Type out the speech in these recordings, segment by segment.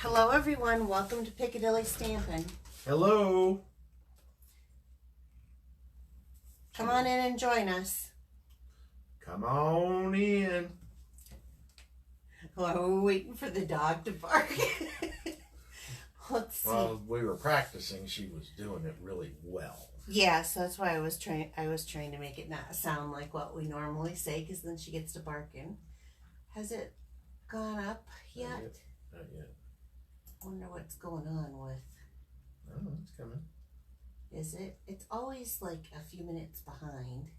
Hello everyone, welcome to Piccadilly Stampin'. Hello. Come on in and join us. Come on in. Well, we're waiting for the dog to bark. Let's see. Well, we were practicing. She was doing it really well. Yeah, so that's why I was trying to make it not sound like what we normally say, because then she gets to barking. Has it gone up yet? Not yet. Wonder what's going on with. Oh, it's coming. Is it? It's always like a few minutes behind.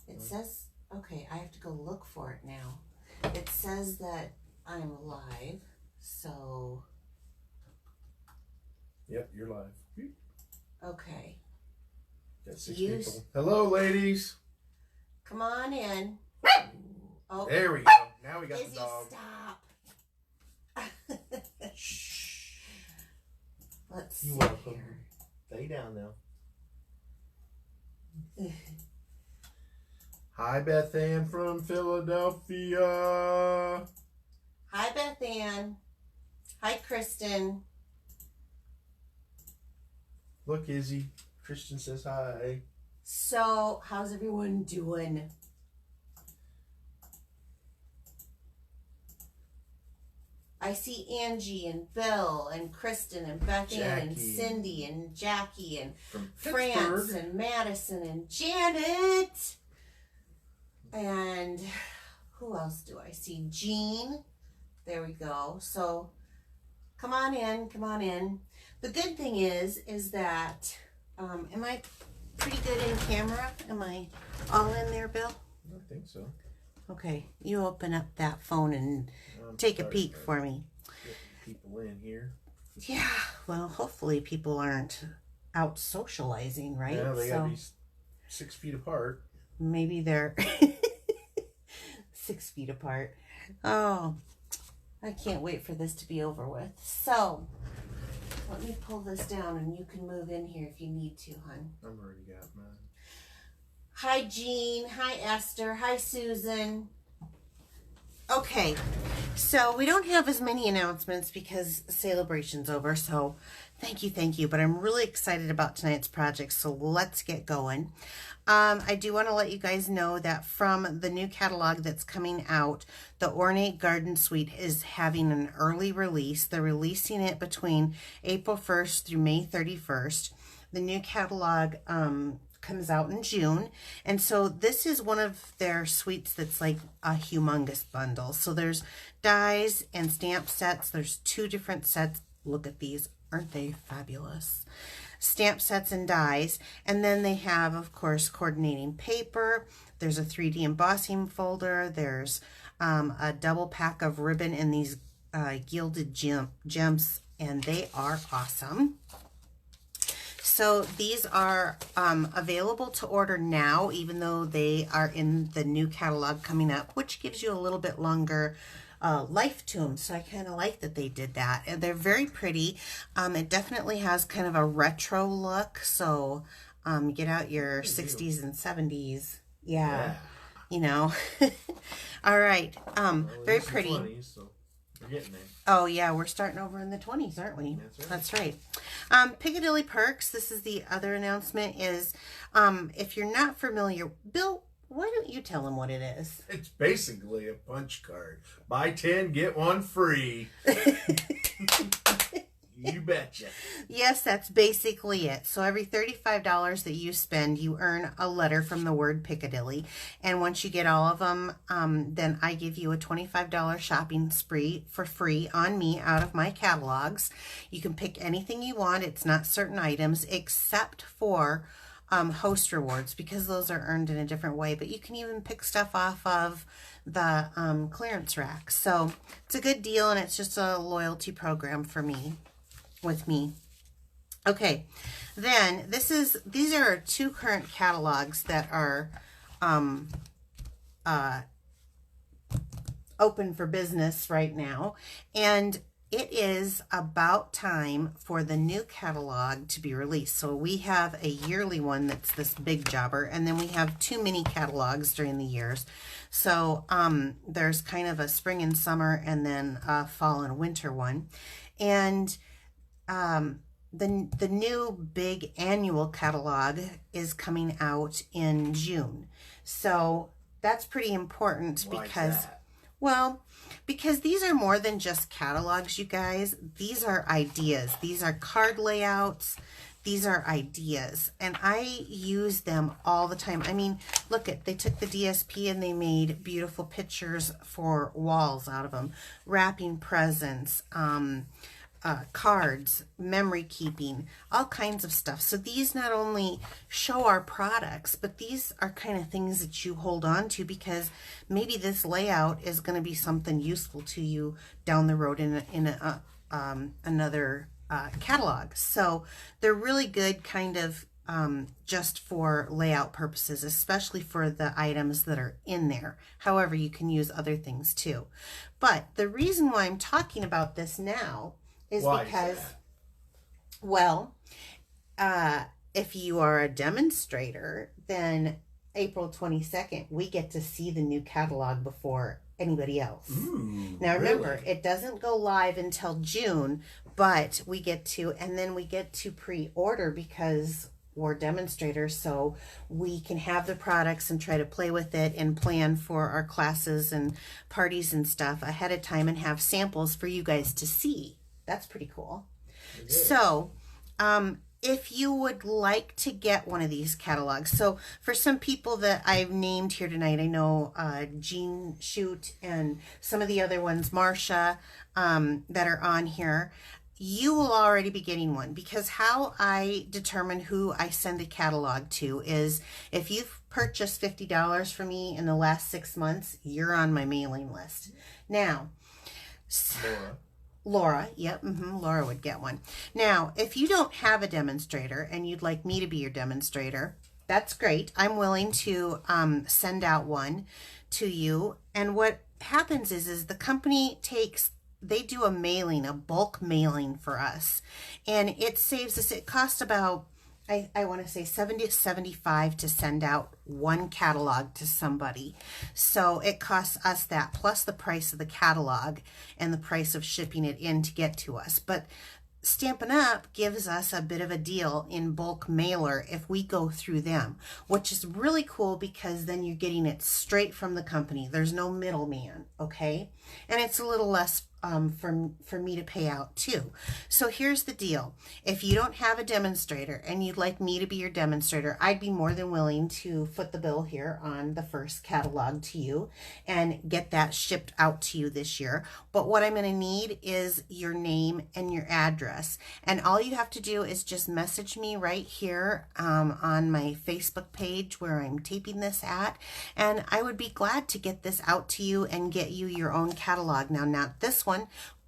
It says, okay, I have to go look for it now. It says that I'm live, so. Yep, you're live. Okay. Got 6 people. Hello, ladies. Come on in. Oh, there we go. Now we got Izzy, the dog. Stop. Shh. Let's see. You're welcome. Stay down now. Hi, Beth Ann from Philadelphia. Hi, Beth Ann. Hi, Kristen. Look, Izzy. Christian says hi. So, how's everyone doing? I see Angie and Bill and Kristen and Beth Ann and Cindy and Jackie and France and Madison and Janet. And who else do I see? Jean. There we go. So come on in, come on in. The good thing is that, am I pretty good in camera? Am I all in there, Bill? I think so. Okay, you open up that phone and take a peek for me. Get people in here. Yeah, well, hopefully people aren't out socializing, right? Yeah, they gotta be 6 feet apart. Maybe they're 6 feet apart. Oh, I can't wait for this to be over with. So, let me pull this down and you can move in here if you need to, hon. I've already got mine. Hi, Jean. Hi, Esther. Hi, Susan. Okay, so we don't have as many announcements because celebration's over, so thank you, but I'm really excited about tonight's project, so let's get going. I do want to let you guys know that from the new catalog that's coming out, the Ornate Garden Suite is having an early release. They're releasing it between April 1st through May 31st. The new catalog comes out in June, and so this is one of their suites that's like a humongous bundle. So there's dies and stamp sets. There's 2 different sets. Look at these, aren't they fabulous? Stamp sets and dies, and then they have, of course, coordinating paper. There's a 3D embossing folder. There's a double pack of ribbon in these gilded gems, and they are awesome. So these are available to order now, even though they are in the new catalog coming up, which gives you a little bit longer life to them. So I kind of like that they did that. And they're very pretty. It definitely has kind of a retro look. So get out your 60s and 70s. Yeah. You know. All right. Very pretty. 20s, so we're getting there. Oh, yeah, we're starting over in the 20s, aren't we? That's right. That's right. Piccadilly Perks, this is the other announcement, is if you're not familiar, Bill, why don't you tell them what it is? It's basically a punch card. Buy 10, get 1 free. You betcha. Yes, that's basically it. So every $35 that you spend, you earn a letter from the word Piccadilly. And once you get all of them, then I give you a $25 shopping spree for free on me out of my catalogs. You can pick anything you want. It's not certain items except for host rewards, because those are earned in a different way. But you can even pick stuff off of the clearance rack. So it's a good deal, and it's just a loyalty program for me. With me. Okay, then these are 2 current catalogs that are open for business right now, and it is about time for the new catalog to be released. So we have a yearly one that's this big jobber, and then we have 2 mini catalogs during the years. So there's kind of a spring and summer, and then a fall and winter one. And the new big annual catalog is coming out in June. So that's pretty important. Why because is that? well, because these are more than just catalogs, you guys. These are ideas. These are card layouts. These are ideas. And I use them all the time. I mean, look at, they took the DSP and they made beautiful pictures for walls out of them. Wrapping presents, cards, memory keeping, all kinds of stuff. So these not only show our products, but these are kind of things that you hold on to, because maybe this layout is going to be something useful to you down the road in another catalog. So they're really good kind of just for layout purposes, especially for the items that are in there. However, you can use other things too. But the reason why I'm talking about this now is because, well, if you are a demonstrator, then April 22nd, we get to see the new catalog before anybody else. Ooh, now remember, really? it doesn't go live until June, but we get to, and then we get to pre-order because we're demonstrators, so we can have the products and try to play with it and plan for our classes and parties and stuff ahead of time and have samples for you guys to see. That's pretty cool. So, if you would like to get one of these catalogs, so for some people that I've named here tonight, I know Jean Shoot and some of the other ones, Marcia, that are on here, you will already be getting one, because how I determine who I send a catalog to is if you've purchased $50 from me in the last 6 months, you're on my mailing list. Now, Laura, yep, Laura would get one. Now, if you don't have a demonstrator and you'd like me to be your demonstrator, that's great. I'm willing to send out one to you. And what happens is the company they do a mailing, a bulk mailing for us. And it saves us, it costs about, I want to say 70 to 75 to send out one catalog to somebody. So it costs us that plus the price of the catalog and the price of shipping it in to get to us. But Stampin' Up! Gives us a bit of a deal in bulk mailer if we go through them, which is really cool because then you're getting it straight from the company. There's no middleman, okay? And it's a little less for me to pay out too. So here's the deal. If you don't have a demonstrator and you'd like me to be your demonstrator, I'd be more than willing to foot the bill here on the first catalog to you and get that shipped out to you this year. But what I'm going to need is your name and your address. And all you have to do is just message me right here on my Facebook page where I'm taping this at. And I would be glad to get this out to you and get you your own catalog. Now, not this one,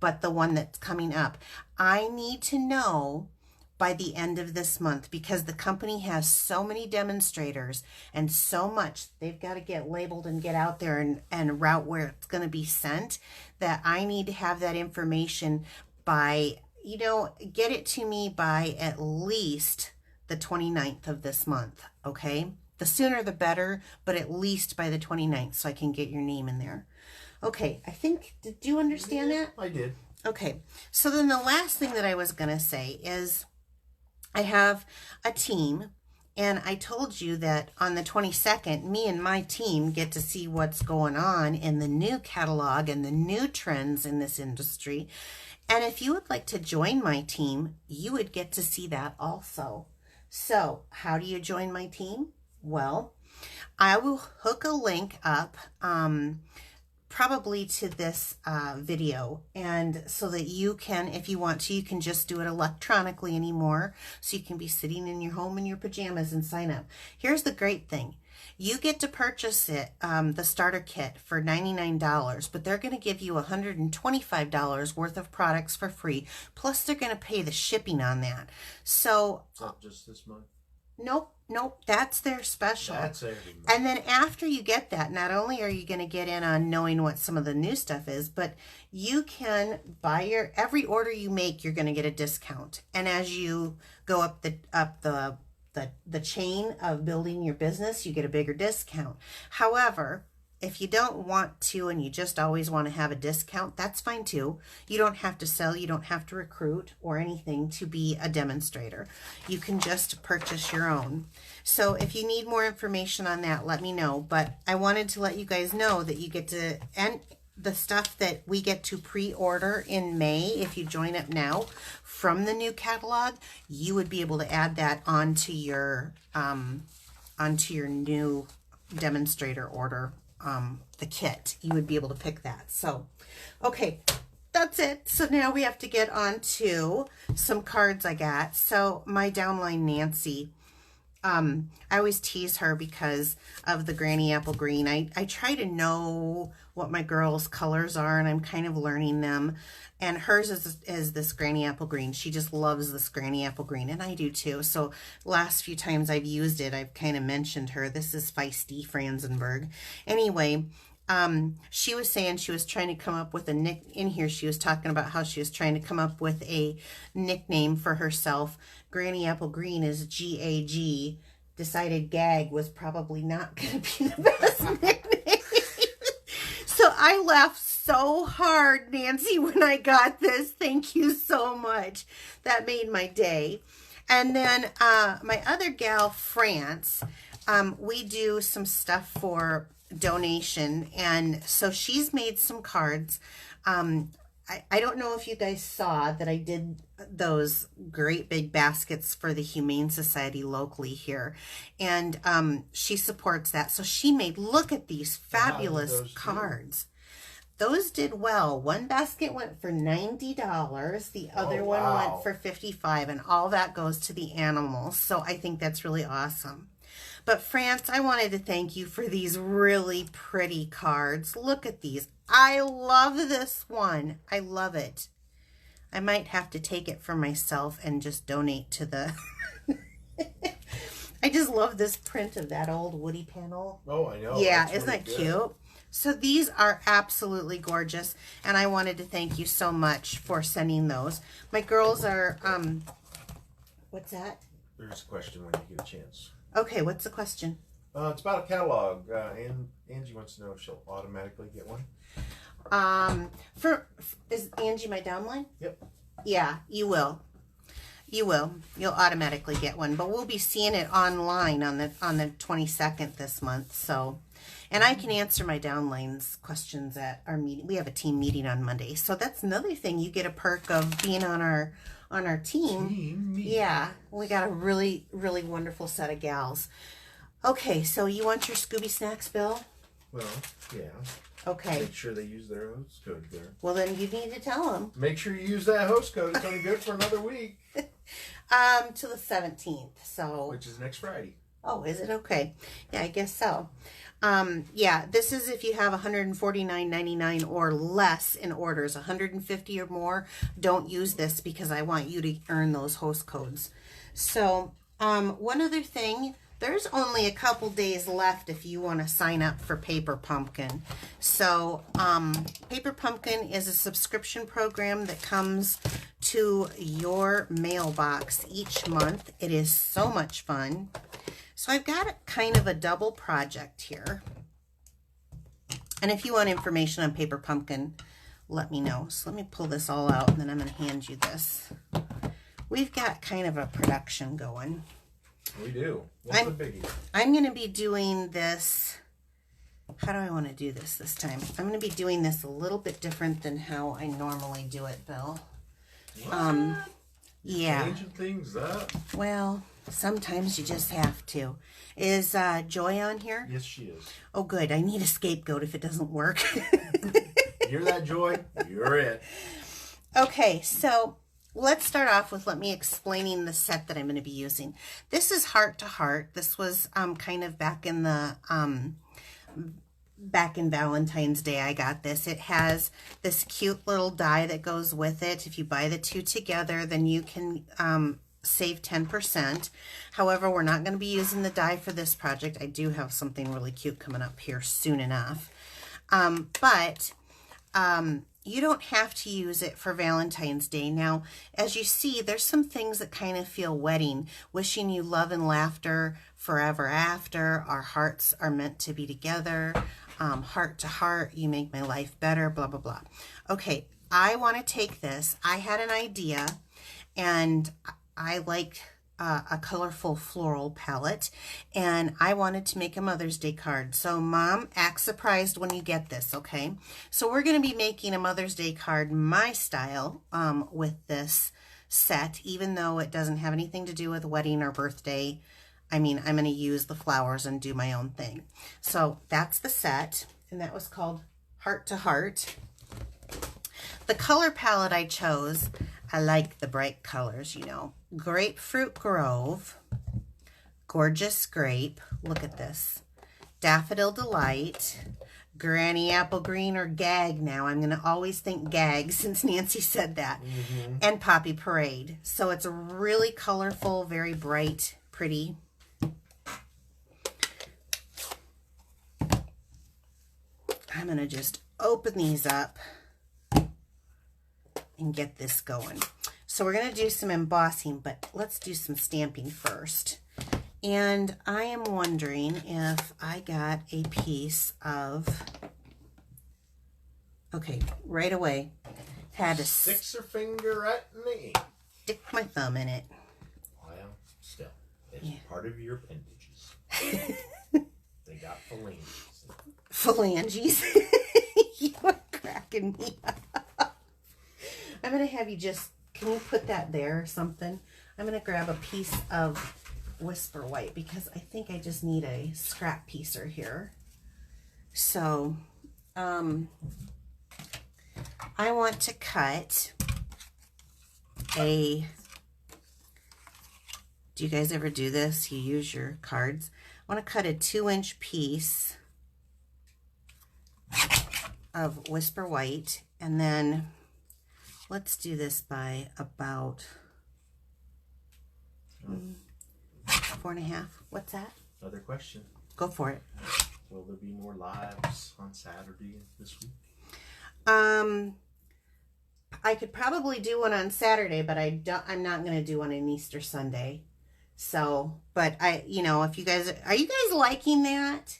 but the one that's coming up. I need to know by the end of this month because the company has so many demonstrators and so much they've got to get labeled and get out there and route where it's going to be sent, that I need to have that information by, get it to me by at least the 29th of this month, okay? The sooner the better, but at least by the 29th so I can get your name in there. Okay, I think, did you understand that? I did. Okay, so then the last thing that I was going to say is I have a team, and I told you that on the 22nd, me and my team get to see what's going on in the new catalog and the new trends in this industry. And if you would like to join my team, you would get to see that also. So how do you join my team? Well, I will hook a link up probably to this video, and so that you can, if you want to, you can just do it electronically anymore, so you can be sitting in your home in your pajamas and sign up. Here's the great thing. You get to purchase it, the starter kit, for $99, but they're going to give you $125 worth of products for free, plus they're going to pay the shipping on that. So it's not just this month. Nope, that's their special. That's every month. And then after you get that, not only are you going to get in on knowing what some of the new stuff is, but you can buy every order you make, you're going to get a discount. And as you go up the chain of building your business, you get a bigger discount. However, if you don't want to and you just always want to have a discount, that's fine too. You don't have to sell, you don't have to recruit or anything to be a demonstrator. You can just purchase your own. So if you need more information on that, let me know. But I wanted to let you guys know that you get to, and the stuff that we get to pre-order in May, if you join up now from the new catalog, you would be able to add that onto your new demonstrator order. The kit, you would be able to pick that. So, okay, that's it. So now we have to get on to some cards I got. So my downline Nancy, I always tease her because of the Granny Apple Green. I try to know what my girls' colors are, and I'm kind of learning them. And hers is this Granny Apple Green. She just loves this Granny Apple Green, and I do too. So last few times I've used it, I've kind of mentioned her. This is Feisty Franzenberg. Anyway, she was saying she was trying to come up with a in here. She was talking about how she was trying to come up with a nickname for herself. Granny Apple Green is GAG. Decided gag was probably not going to be the best nickname. So I laughed so hard, Nancy, when I got this. Thank you so much. That made my day. And then my other gal, France, we do some stuff for donation, and so she's made some cards. I don't know if you guys saw that I did those great big baskets for the Humane Society locally here, and she supports that. So she made, look at these fabulous cards. Those did well. One basket went for $90. The other one went for $55, and all that goes to the animals. So I think that's really awesome. But France, I wanted to thank you for these really pretty cards. Look at these. I love this one. I love it. I might have to take it for myself and just donate to the... I just love this print of that old Woody panel. Oh, I know. Yeah, that's isn't really that good. cute? So these are absolutely gorgeous, and I wanted to thank you so much for sending those. My girls are, what's that? There's a question when you get a chance. Okay, what's the question? It's about a catalog, and Angie wants to know if she'll automatically get one. Is Angie my downline? Yep. Yeah, you will. You will. You'll automatically get one, but we'll be seeing it online on the 22nd this month. So, and I can answer my downlines questions at our meeting. We have a team meeting on Monday, so that's another thing. You get a perk of being on our team. Yeah, we got a really, really wonderful set of gals. Okay, so you want your Scooby Snacks, Bill? Well, yeah. Okay. Make sure they use their host code there. Well, then you need to tell them. Make sure you use that host code. It's only good for another week. Till the 17th. So. Which is next Friday. Oh, is it? Okay. Yeah, I guess so. Yeah, this is if you have $149.99 or less in orders. 150 or more, don't use this because I want you to earn those host codes. So, one other thing, there's only a couple days left if you want to sign up for Paper Pumpkin. So, Paper Pumpkin is a subscription program that comes to your mailbox each month. It is so much fun. So I've got kind of a double project here. And if you want information on Paper Pumpkin, let me know. So let me pull this all out, and then I'm going to hand you this. We've got kind of a production going. We do. What's the biggie? I'm going to be doing this. How do I want to do this time? I'm going to be doing this a little bit different than how I normally do it, Bill. What? Yeah. Changing things up. Well, sometimes you just have to. Is Joy on here? Yes, she is. Oh, good. I need a scapegoat if it doesn't work. You're that Joy. You're it. Okay, so let's start off with me explaining the set that I'm going to be using. This is Heart to Heart. This was kind of back in Valentine's Day I got this. It has this cute little die that goes with it. If you buy the two together, then you can save 10%. However, we're not going to be using the die for this project. I do have something really cute coming up here soon enough. you don't have to use it for Valentine's Day. Now, as you see, there's some things that kind of feel wedding. Wishing you love and laughter forever after. Our hearts are meant to be together. Heart to heart, you make my life better, blah, blah, blah. Okay, I want to take this. I had an idea, and I like a colorful floral palette, and I wanted to make a Mother's Day card. So Mom, act surprised when you get this, okay? So we're going to be making a Mother's Day card my style with this set, even though it doesn't have anything to do with wedding or birthday. I mean, I'm going to use the flowers and do my own thing. So that's the set, and that was called Heart to Heart. The color palette I chose, I like the bright colors, you know. Grapefruit Grove, Gorgeous Grape, look at this. Daffodil Delight, Granny Apple Green, or Gag now. I'm going to always think Gag since Nancy said that. And Poppy Parade. So it's a really colorful, very bright, pretty. I'm going to just open these up and get this going. So we're going to do some embossing, but let's do some stamping first. And I am wondering if I got a piece of, okay, right away, had to sticks her finger at me. Stick my thumb in it. Well, still, it's part of your appendages. They got phalanges. Phalanges? You are cracking me up. I'm going to have you just, can you put that there or something? I'm going to grab a piece of Whisper White because I think I just need a scrap piecer here. So, I want to cut a, do you guys ever do this? You use your cards. I want to cut a 2-inch piece of Whisper White, and then let's do this by about 4.5. What's that? Another question. Go for it. Will there be more lives on Saturday this week? I could probably do one on Saturday, but I'm not going to do one on Easter Sunday. So, but you know, if you guys, are you guys liking that?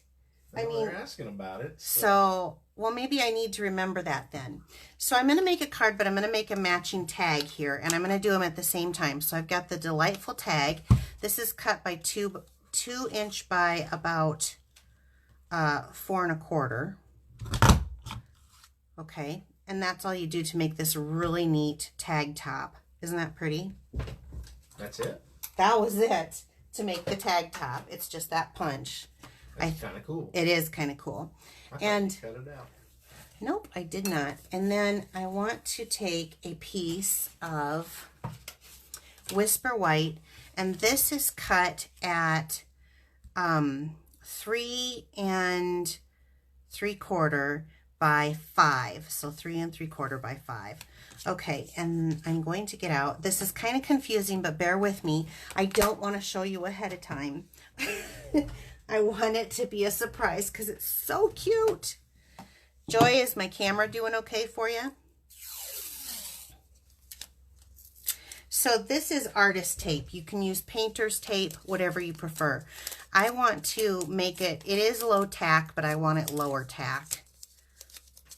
I mean, they're asking about it. So, well, maybe I need to remember that then. So I'm going to make a card, but I'm going to make a matching tag here, and I'm going to do them at the same time. So I've got the Delightful tag. This is cut by 2-inch by about 4 1/4. Okay, and that's all you do to make this really neat tag top. Isn't that pretty? That's it? That was it to make the tag top. It's just that punch. That's kind of cool. It is kind of cool. And cut it out. Nope, I did not. And then I want to take a piece of Whisper White, and this is cut at 3 3/4 by 5. So 3 3/4 by 5. Okay, and I'm going to get out. This is kind of confusing, but bear with me. I don't want to show you ahead of time. I want it to be a surprise because it's so cute. Joy, is my camera doing okay for you? So this is artist tape. You can use painter's tape, whatever you prefer. I want to make it, it is low tack, but I want it lower tack.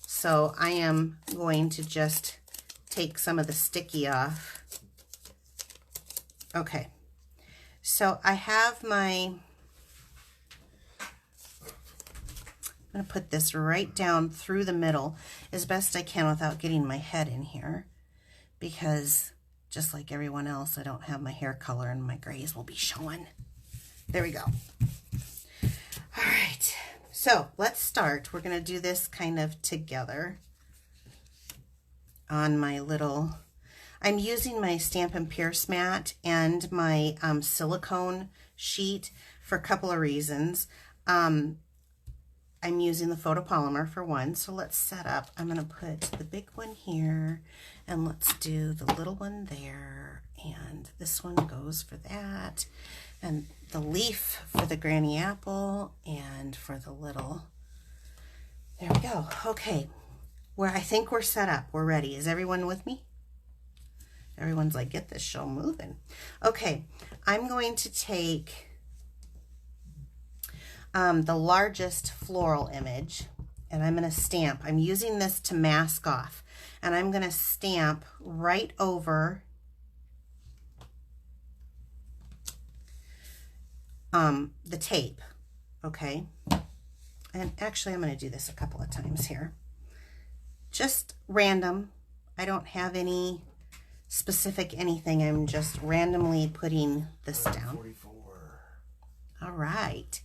So I am going to just take some of the sticky off. Okay. So I have my, I'm going to put this right down through the middle as best I can without getting my head in here, because just like everyone else, I don't have my hair color and my grays will be showing. There we go. All right, so let's start. We're going to do this kind of together on my little, I'm using my Stampin' Pierce mat and my silicone sheet for a couple of reasons. I'm using the photopolymer for one, so let's set up. I'm going to put the big one here, and let's do the little one there, and this one goes for that, and the leaf for the granny apple, and for the little, there we go. Okay, I think we're set up. We're ready. Is everyone with me? Everyone's like, get this show moving. Okay, I'm going to take the largest floral image, and I'm going to stamp. I'm using this to mask off, and I'm going to stamp right over the tape, okay? And actually, I'm going to do this a couple of times here. Just random. I don't have any specific anything. I'm just randomly putting this down. 44. All right.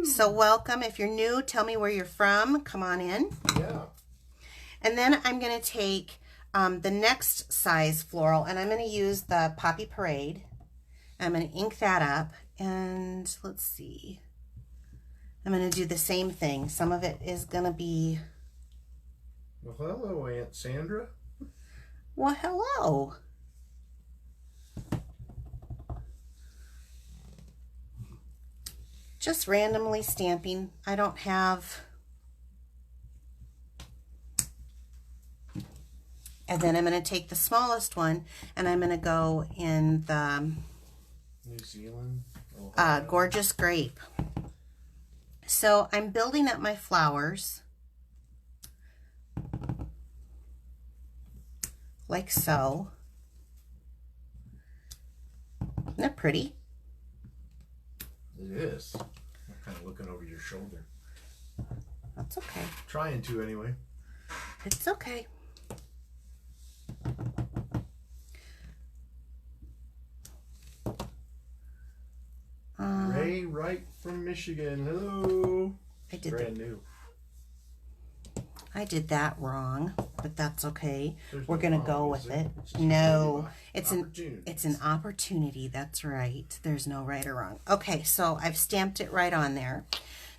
So welcome. If you're new, tell me where you're from. Come on in. Yeah. And then I'm going to take the next size floral, and I'm going to use the Poppy Parade. I'm going to ink that up, and let's see. I'm going to do the same thing. Some of it is going to be... Well, hello, Aunt Sandra. Well, hello. Just randomly stamping. I don't have... And then I'm going to take the smallest one, and I'm going to go in the New Zealand. Gorgeous Grape. So I'm building up my flowers like so. Isn't that pretty? It is. I'm kind of looking over your shoulder. That's okay. Trying to, anyway. It's okay. Ray Wright from Michigan. Hello. Brand new. I did that wrong, but that's okay. There's We're no gonna wrong, go is with there? it. It's just No, opportunity. it's an opportunity. That's right. There's no right or wrong. Okay, so I've stamped it right on there.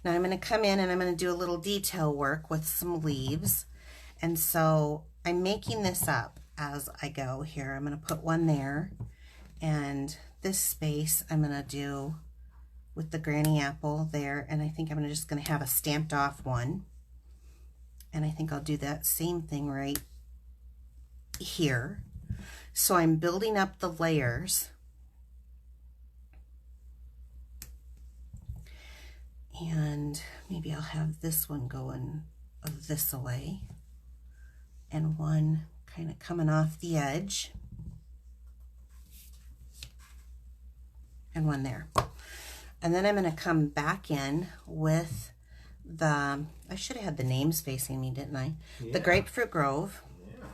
Now I'm gonna come in and I'm gonna do a little detail work with some leaves. And so I'm making this up as I go here. I'm gonna put one there, and this space I'm gonna do with the granny apple there, and I think I'm just gonna have a stamped off one. And I think I'll do that same thing right here. So I'm building up the layers. And maybe I'll have this one going this way, and one kind of coming off the edge, and one there. And then I'm going to come back in with the, I should have had the names facing me, didn't I? Yeah. The Grapefruit Grove. Yeah.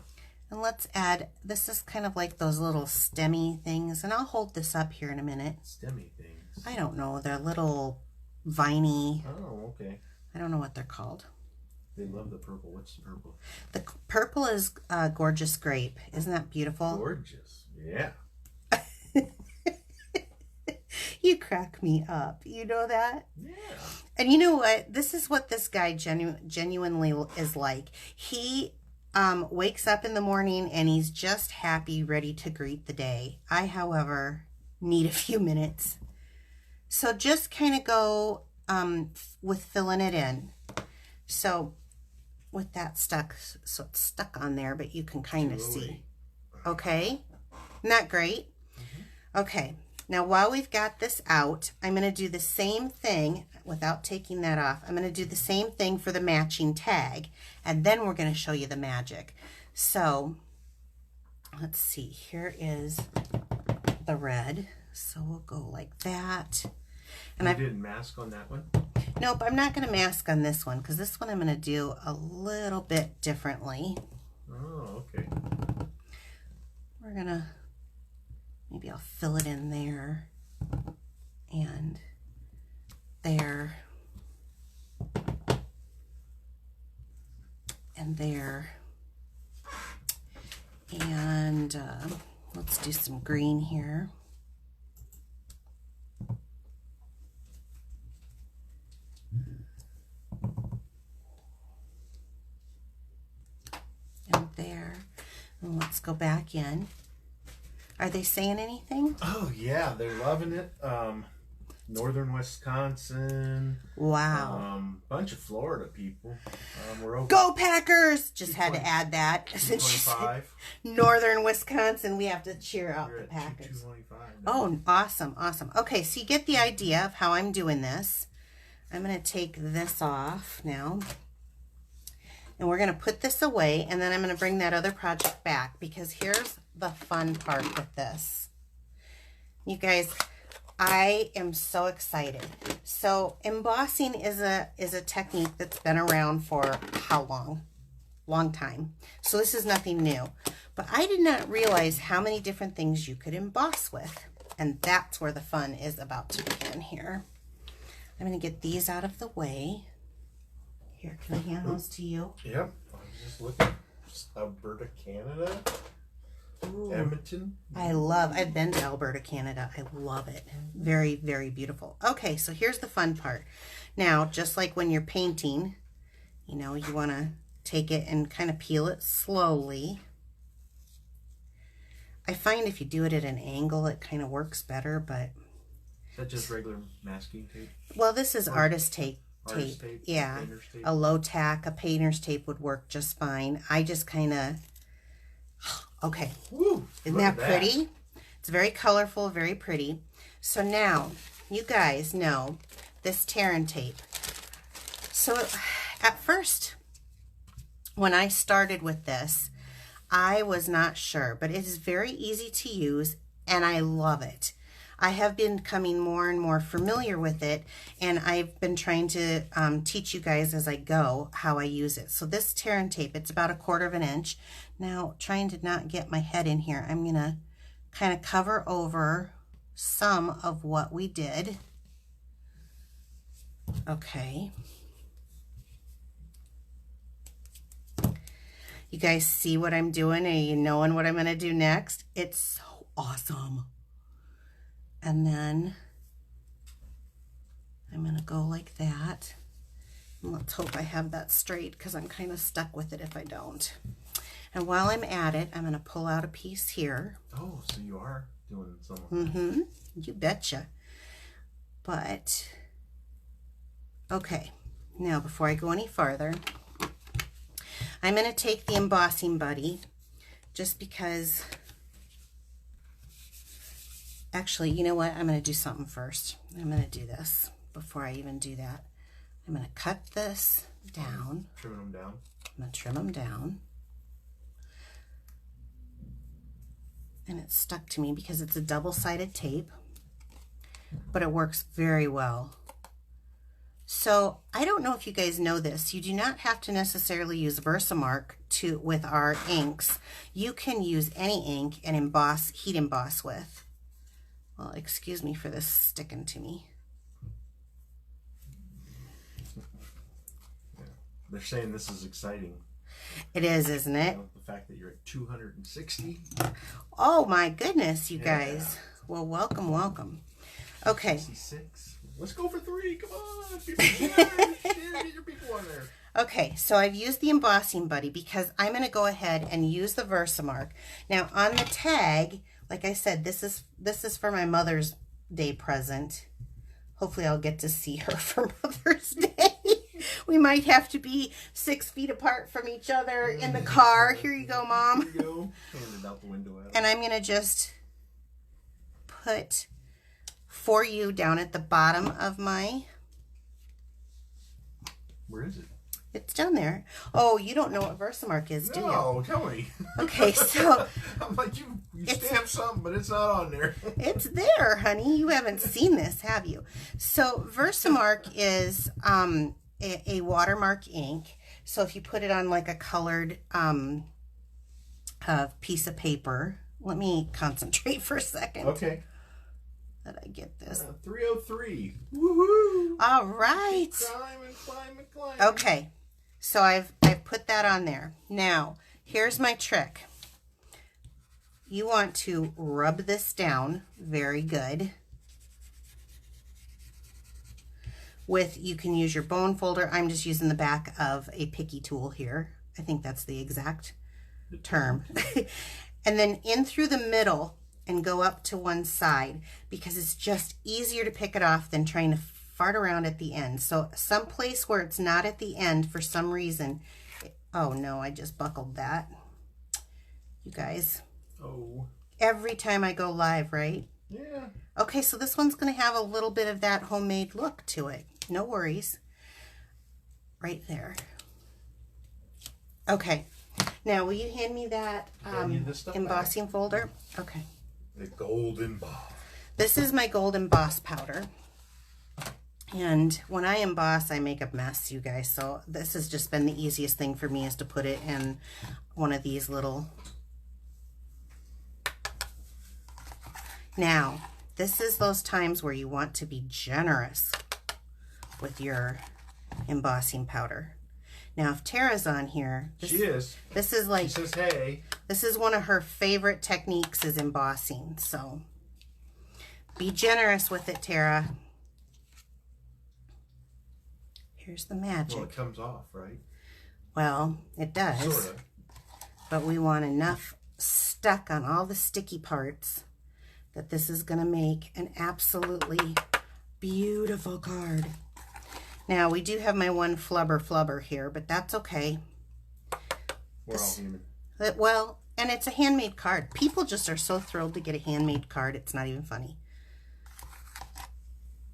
And let's add, this is kind of like those little stemmy things, and I'll hold this up here in a minute. Stemmy things. I don't know, they're little viney, Oh, okay. I don't know what they're called. They love the purple. What's the purple? The purple is Gorgeous Grape. Isn't that beautiful? Gorgeous. Yeah. You crack me up. You know that? Yeah. And you know what? This is what this guy genuinely is like. He wakes up in the morning and he's just happy, ready to greet the day. I, however, need a few minutes. So just kind of go with filling it in. So with that stuck, so it's stuck on there, but you can kind of see. Okay? Isn't that great? Mm-hmm. Okay. Now, while we've got this out, I'm going to do the same thing without taking that off. I'm going to do the same thing for the matching tag, and then we're going to show you the magic. So, let's see. Here is the red. So, we'll go like that. And You didn't mask on that one? Nope, I'm not going to mask on this one, because this one I'm going to do a little bit differently. Oh, okay. We're going to... Maybe I'll fill it in there and there and there. And let's do some green here. And there. And let's go back in. Are they saying anything? Oh, yeah. They're loving it. Northern Wisconsin. Wow. Bunch of Florida people. We're over. Go Packers! Just had to add that. 225. Northern Wisconsin. We have to cheer out You're the at Packers. 225 now. Oh, awesome, awesome. Okay, so you get the idea of how I'm doing this. I'm going to take this off now. And we're going to put this away, and then I'm going to bring that other project back, because here's the fun part with this. You guys, I am so excited. So embossing is a technique that's been around for how long? Long time. So this is nothing new. But I did not realize how many different things you could emboss with. And that's where the fun is about to begin here. I'm going to get these out of the way. Here, can I hand those to you? Yep. I was just looking. Alberta, Canada. Ooh. Edmonton. I've been to Alberta, Canada. I love it. Very, very beautiful. Okay, so here's the fun part. Now, just like when you're painting, you know, you want to take it and kind of peel it slowly. I find if you do it at an angle, it kind of works better, but... Is that just regular masking tape? Well, this is artist tape. Artist tape? Yeah. Painter's tape? A low tack, a painter's tape would work just fine. I just kind of... Okay. Woo, Isn't that pretty? It's very colorful, very pretty. So now, you guys know this Terran tape. So at first, when I started with this, I was not sure, but it is very easy to use, and I love it. I have been becoming more and more familiar with it, and I've been trying to teach you guys as I go how I use it. So this Terran tape, it's about 1/4 inch. Now, trying to not get my head in here, I'm going to kind of cover over some of what we did. Okay. You guys see what I'm doing? Are you knowing what I'm going to do next? It's so awesome. And then I'm going to go like that. And let's hope I have that straight, because I'm kind of stuck with it if I don't. And while I'm at it, I'm going to pull out a piece here. Oh, so you are doing some of Mm-hmm. You betcha. But, okay. Now, before I go any farther, I'm going to take the embossing buddy, just because... Actually, you know what? I'm going to do something first. I'm going to do this before I even do that. I'm going to cut this down. Trimming them down. I'm going to trim them down. And it's stuck to me because it's a double-sided tape, but it works very well. So I don't know if you guys know this. You do not have to necessarily use Versamark with our inks. You can use any ink and emboss, heat emboss with. Well, excuse me for this sticking to me. Yeah. They're saying this is exciting. It is, isn't it? You know, the fact that you're at 260. Oh my goodness, you guys. Well, welcome, welcome. Okay. 66. Let's go for 3. Come on. People share. Get your people on there. Okay, so I've used the embossing buddy because I'm going to go ahead and use the Versamark. Now on the tag, like I said, this is for my Mother's Day present. Hopefully I'll get to see her for Mother's Day. We might have to be 6 feet apart from each other in the car. Here you go, Mom. Here you go. Hand it out the window. And I'm going to just put For You down at the bottom of my... Where is it? It's down there. Oh, you don't know what Versamark is, do you? No, tell me. Okay, so... I'm like, you stamped something, but it's not on there. It's there, honey. You haven't seen this, have you? So Versamark is a watermark ink. So if you put it on like a colored piece of paper, let me concentrate for a second. Okay. That I get this. 303. Woohoo! All right. Climb and climb and climb. Okay. So I've put that on there. Now, here's my trick. You want to rub this down very good. You can use your bone folder. I'm just using the back of a picky tool here. I think that's the exact term. And then in through the middle, and go up to one side because it's just easier to pick it off than trying to fart around at the end. So someplace where it's not at the end for some reason. Oh no, I just buckled that. You guys. Oh. Every time I go live, right? Yeah. Okay, so this one's going to have a little bit of that homemade look to it. No worries. Right there. Okay. Now, will you hand me that embossing folder? Okay. The gold emboss. This is my gold emboss powder. And when I emboss, I make a mess, you guys. So this has just been the easiest thing for me is to put it in one of these little... Now, this is those times where you want to be generous with your embossing powder. Now, if Tara's on here, she is. This is like, she says, hey. This is one of her favorite techniques is embossing. So, be generous with it, Tara. Here's the magic. Well, it comes off, right? Well, it does. Sort of. But we want enough stuck on all the sticky parts that this is going to make an absolutely beautiful card. Now, we do have my one flubber here, but that's okay. We're all human. Well, and it's a handmade card. People just are so thrilled to get a handmade card. It's not even funny.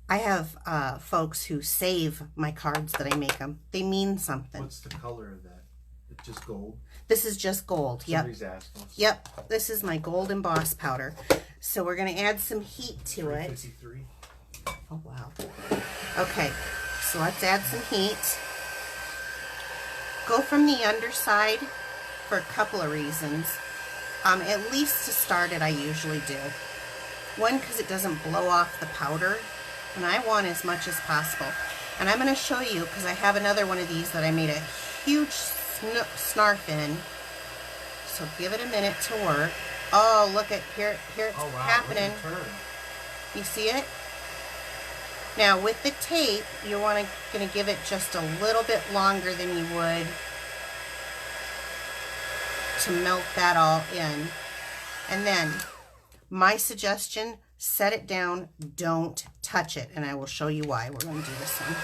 I have folks who save my cards that I make them. They mean something. What's the color of that? It's just gold? This is just gold. Somebody's asked us. Yep. This is my gold emboss powder. So we're going to add some heat to it. 353. Oh, wow. Okay. So let's add some heat. Go from the underside for a couple of reasons. At least to start it, I usually do. One, because it doesn't blow off the powder. And I want as much as possible. And I'm going to show you, because I have another one of these that I made a huge snarf in. So give it a minute to work. Oh, look at here it's happening. You see it? Now with the tape, you're going to give it just a little bit longer than you would to melt that all in. And then my suggestion, set it down, don't touch it, and I will show you why. We're going to do this one.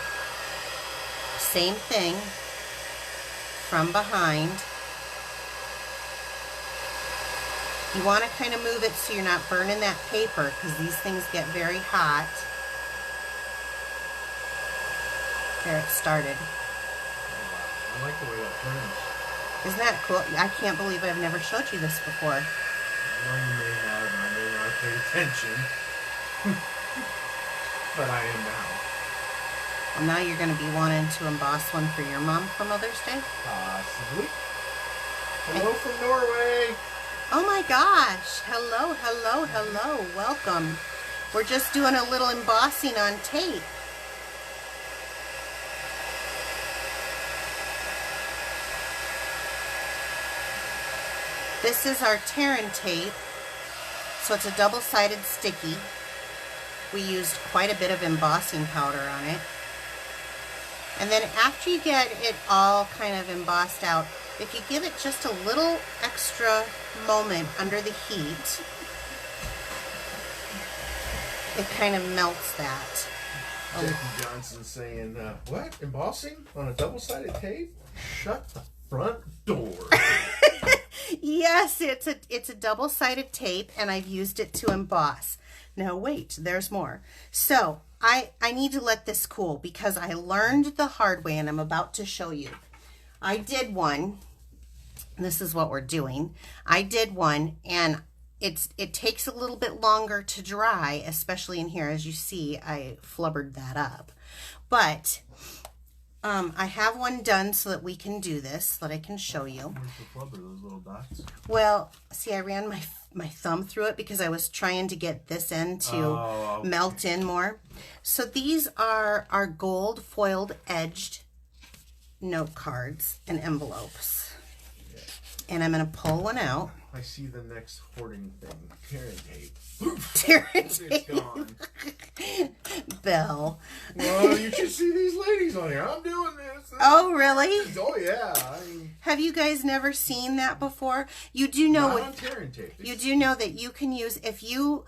Same thing from behind. You want to kind of move it so you're not burning that paper because these things get very hot. There, it started. Oh, wow. I like the way that turns. Isn't that cool? I can't believe I've never showed you this before. Well, you may have, and I may not have paid attention. But I am now. Well, now you're going to be wanting to emboss one for your mom for Mother's Day? Possibly. Hello from Norway. Oh my gosh. Hello, hello, hello. Welcome. We're just doing a little embossing on tape. This is our Terran tape. So it's a double-sided sticky. We used quite a bit of embossing powder on it. And then after you get it all kind of embossed out, if you give it just a little extra moment under the heat, it kind of melts that. Jackie Johnson saying, what? Embossing on a double-sided tape? Shut the front door. Yes, it's a double-sided tape, and I've used it to emboss. Now wait, there's more. So I need to let this cool because I learned the hard way, and I'm about to show you. I did one. This is what we're doing. I did one, and it takes a little bit longer to dry, especially in here. As you see, I flubbered that up. But I have one done so that we can do this, so that I can show you. Where's the flubber, those little dots? Well, see, I ran my thumb through it because I was trying to get this end to melt in more. So these are our gold foiled edged note cards and envelopes. and I'm going to pull one out. I see the next hoarding thing. Tearing tape. Tearing It's gone. Bill. Well, you should see these ladies on here. I'm doing this. Oh, really? Oh, yeah. Have you guys never seen that before? You do know Not on tearing tape. You do know that you can use, if you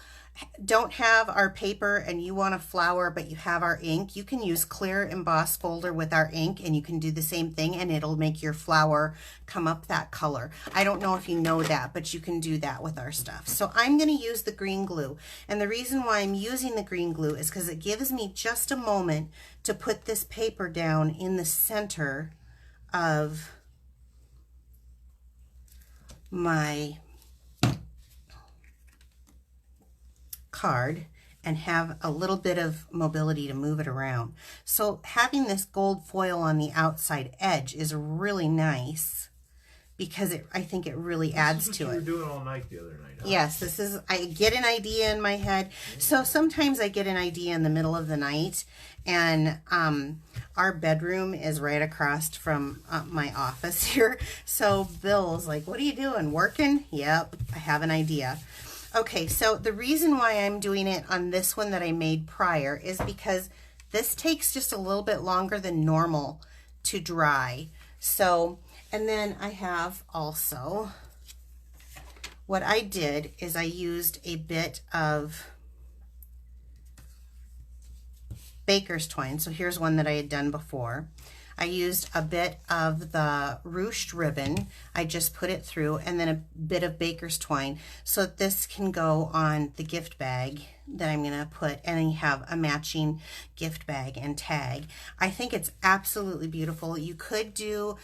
don't have our paper and you want a flower but you have our ink, you can use clear emboss folder with our ink and you can do the same thing and it'll make your flower come up that color. I don't know if you know that, but you can do that with our stuff. So I'm going to use the green glue, and the reason why I'm using the green glue is because it gives me just a moment to put this paper down in the center of my card and have a little bit of mobility to move it around. So having this gold foil on the outside edge is really nice because I think it really adds to it. You were doing all night the other night, huh? Yes, I get an idea in my head. So sometimes I get an idea in the middle of the night, and our bedroom is right across from my office here. So Bill's like, "What are you doing? Working?" Yep, I have an idea. Okay, so the reason why I'm doing it on this one that I made prior is because this takes just a little bit longer than normal to dry. So, and then I have also, what I did is I used a bit of baker's twine. So here's one that I had done before. I used a bit of the ruched ribbon. I just put it through, and then a bit of baker's twine. So this can go on the gift bag that I'm gonna put, and then you have a matching gift bag and tag. I think it's absolutely beautiful. You could do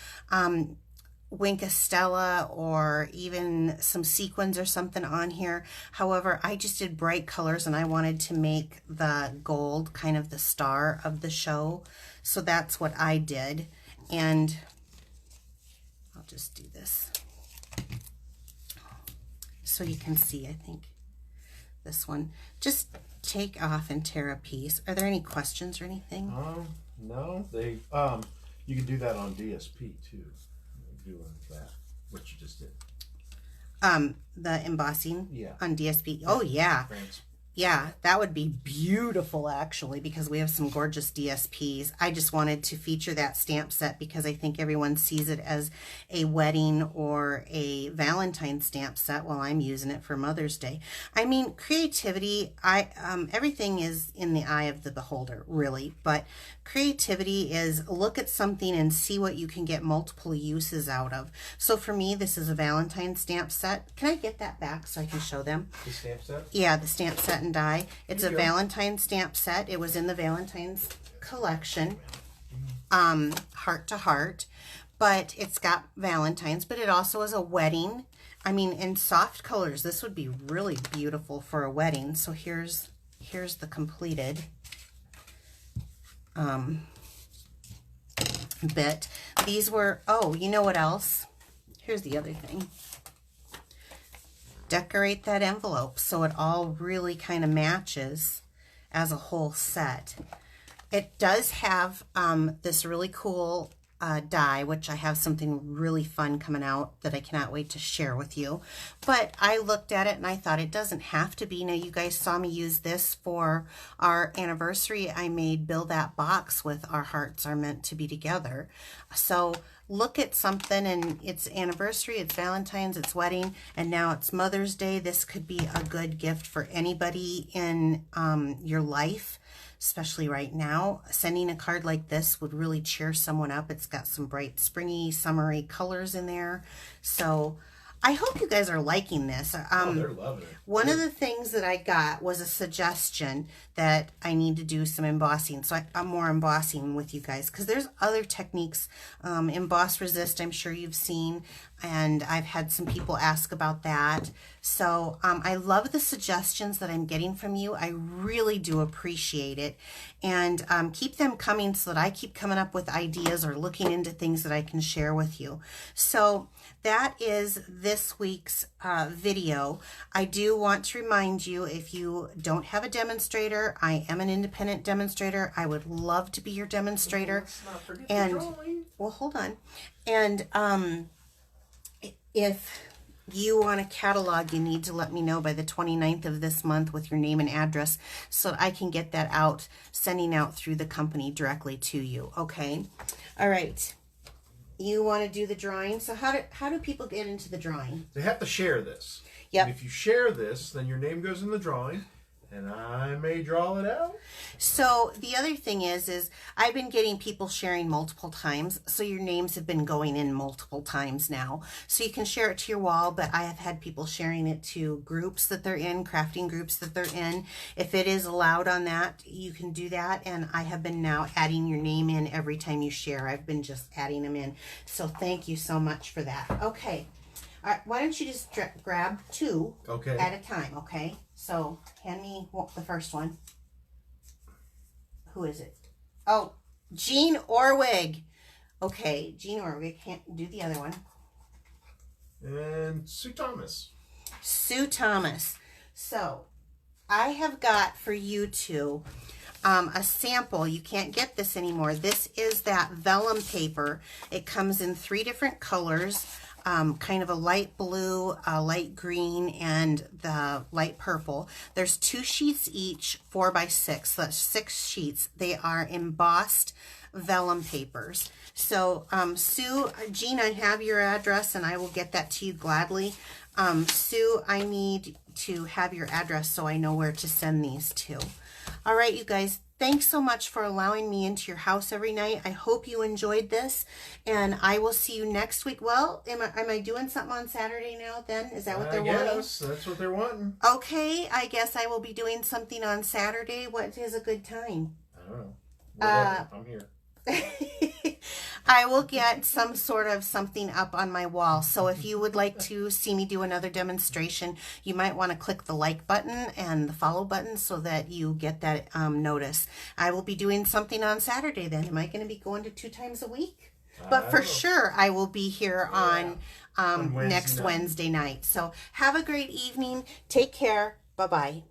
Wink Stella or even some sequins or something on here. However, I just did bright colors and I wanted to make the gold kind of the star of the show. So that's what I did. And I'll just do this so you can see, I think, this one. Just take off and tear a piece. Are there any questions or anything? No, you can do that on DSP too. Doing that, what you just did. The embossing, yeah, on DSP. Oh yeah. Thanks. Yeah, that would be beautiful actually, because we have some gorgeous DSPs. I just wanted to feature that stamp set because I think everyone sees it as a wedding or a Valentine stamp set while I'm using it for Mother's Day. I mean, creativity, everything is in the eye of the beholder, really, but creativity is look at something and see what you can get multiple uses out of. So for me, this is a Valentine stamp set. Can I get that back so I can show them? The stamp set? Yeah, the stamp set and die. It's a Valentine stamp set. It was in the Valentine's collection, heart to heart, but it's got Valentine's, but it also is a wedding. I mean, in soft colors, this would be really beautiful for a wedding. So here's the completed bit. These were, oh, you know what else? Here's the other thing. Decorate that envelope so it all really kind of matches as a whole set. It does have this really cool die, which I have something really fun coming out that I cannot wait to share with you. But I looked at it and I thought it doesn't have to be. Now you guys saw me use this for our anniversary. I made Build That Box with Our Hearts Are Meant to Be Together. So look at something and it's anniversary, it's Valentine's, it's wedding, and now it's Mother's Day. This could be a good gift for anybody in your life, especially right now. Sending a card like this would really cheer someone up. It's got some bright springy summery colors in there. So I hope you guys are liking this. They're loving it. One of the things that I got was a suggestion that I need to do some embossing. So I'm more embossing with you guys because there's other techniques. Emboss resist, I'm sure you've seen, and I've had some people ask about that. So I love the suggestions that I'm getting from you. I really do appreciate it. And keep them coming so that I keep coming up with ideas or looking into things that I can share with you. So that is this week's video. I do want to remind you, if you don't have a demonstrator, I am an independent demonstrator. I would love to be your demonstrator. Let's not forget And the drawing. well, hold on. And if you want a catalog, you need to let me know by the 29th of this month with your name and address so I can get that out, sending out through the company directly to you. Okay. All right. You want to do the drawing. So how do people get into the drawing? They have to share this. Yep. And if you share this, then your name goes in the drawing. And I may draw it out. So the other thing is I've been getting people sharing multiple times. So your names have been going in multiple times now. So you can share it to your wall, but I have had people sharing it to groups that they're in, crafting groups that they're in. If it is allowed on that, you can do that. And I have been now adding your name in every time you share. I've been just adding them in. So thank you so much for that. Okay. All right, why don't you just grab two at a time, okay? So, hand me the first one. Who is it? Oh, Jean Orwig. Okay, Jean Orwig. Can't do the other one. And Sue Thomas. Sue Thomas. So, I have got for you two a sample. You can't get this anymore. This is that vellum paper. It comes in 3 different colors. Kind of a light blue, a light green, and the light purple. There's 2 sheets each, 4 by 6. So that's 6 sheets. They are embossed vellum papers. So, Sue, Jean, I have your address, and I will get that to you gladly. Sue, I need to have your address so I know where to send these to. All right, you guys. Thanks so much for allowing me into your house every night. I hope you enjoyed this, and I will see you next week. Well, am I doing something on Saturday now then? Is that what they're wanting? Yes, that's what they're wanting. Okay, I guess I will be doing something on Saturday. What is a good time? I don't know. Whatever. I'm here. I will get some sort of something up on my wall. So if you would like to see me do another demonstration, you might want to click the like button and the follow button so that you get that notice. I will be doing something on Saturday then. Am I going to be going to 2 times a week? But for sure, I will be here on next Wednesday night. So have a great evening. Take care. Bye-bye.